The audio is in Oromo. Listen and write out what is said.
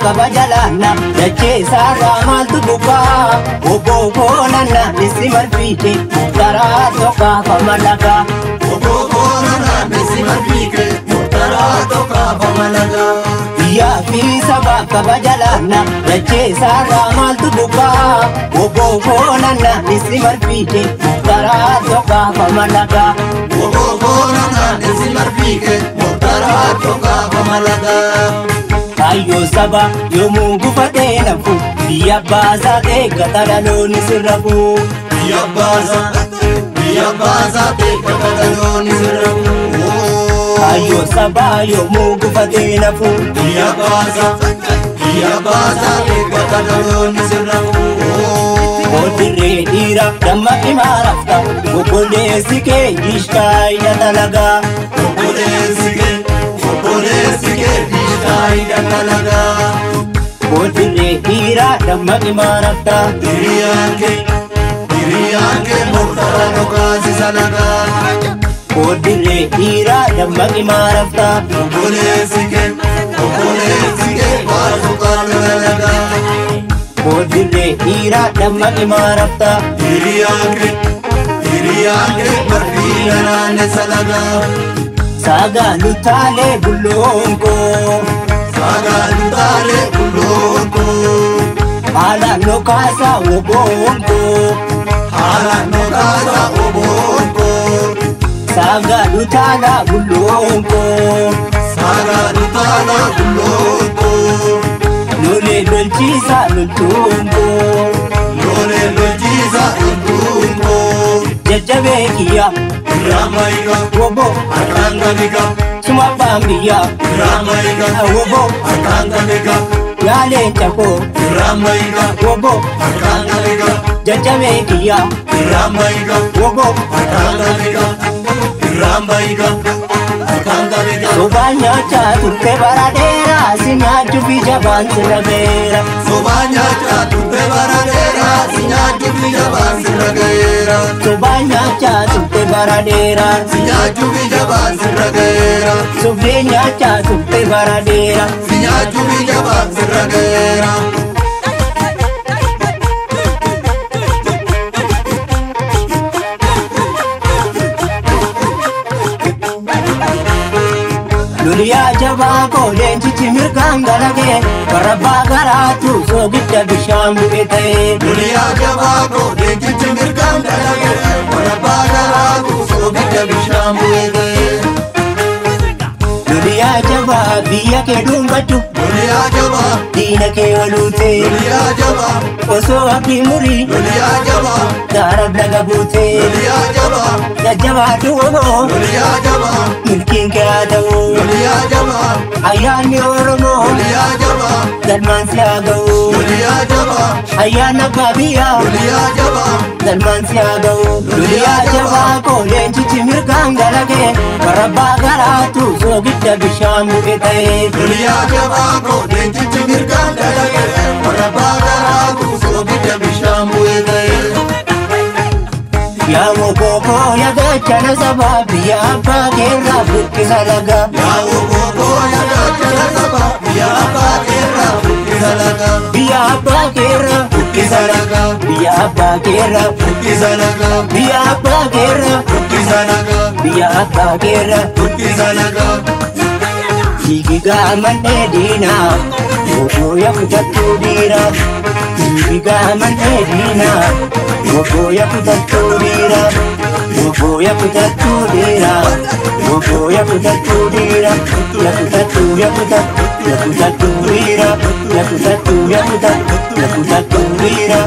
kabajalana dache sara maltu buka obo konana nisimal fike mutara toka pamalaka obo konana nisimal fike mutara toka pamalaka ya fi saba kabajalana dache sara maltu buka obo konana nisimal fike mutara toka pamalaka obo konana nisimal fike mutara toka pamalaka ayo saba yo mungu fatena fu biya baza te gatalalo nisirafu biya baza te gatalalo nisirafu ayo saba yo mungu fatena fu biya baza te gatalalo nisirafu odire dira damma imarafta gobole sike ishka ina talaga gobole sike Aida talaga Bodire hira damma imarafta Diriyanke murtara nukasi salaga Bodire hira damma imarafta Obole sike Bazukalu talaga Bodire hira damma imarafta Diriyanke marfina nane salaga Saga lutale bulongo Hala no casa obongo Saga lutala bulongo Lole dolciza lutungo Jajabekia Ramaiga Wobo Akangamika Sumabambia Ramaiga Wobo Akangamika Yale Chako Ramaiga Wobo Akangamika Jajabekia Ramaiga Wobo Akangamika Sobanya chatu te baradera sinya chupi jaban siragera Sobanya chatu te baradera sinya chupi jaban siragera Sobanya chatu te baradera sinya chupi jaban siragera Sobenya chatu te baradera sinya chupi jaban siragera Dunia jaba ko lenci cimir kangalage Barabba garatu so gidda bishambu ite Dunia jaba ko lenci cimir kangalage Barabba garatu so gidda bishambu ite Dunia jaba biya ke dumbatu Dunia jaba dina ke walute Dunia jaba oso api muri Dunia jaba darab laga bute Dunia jaba jajaba tuwo Dunia jaba milkin ke adawo Dunia jaba ayani oromo Dunia jaba dalman siagawo Dunia jaba ayana babiya Dunia jaba dalman siagawo Dunia jaba ko lenci cimir kangalage Barabba garatu so gidda bishambu ite Dunia jaba ko lenci cimir kangalage Barabba garatu so gidda bishambu ite Ya wokoko ya gachana sababu ya pakera bukki salaga Ya wokoko ya gachana sababu ya pakera bukki salaga Ya pakera bukki salaga Ya pakera bukki salaga Ya pakera bukki salaga Ya pakera bukki salaga Higiga mane dina Woko ya kutatu dira Higiga mane dina Woko ya kutatu dira Woko ya kutatu dira Woko ya kutatu dira Ya kutatu dira Ya kutatu dira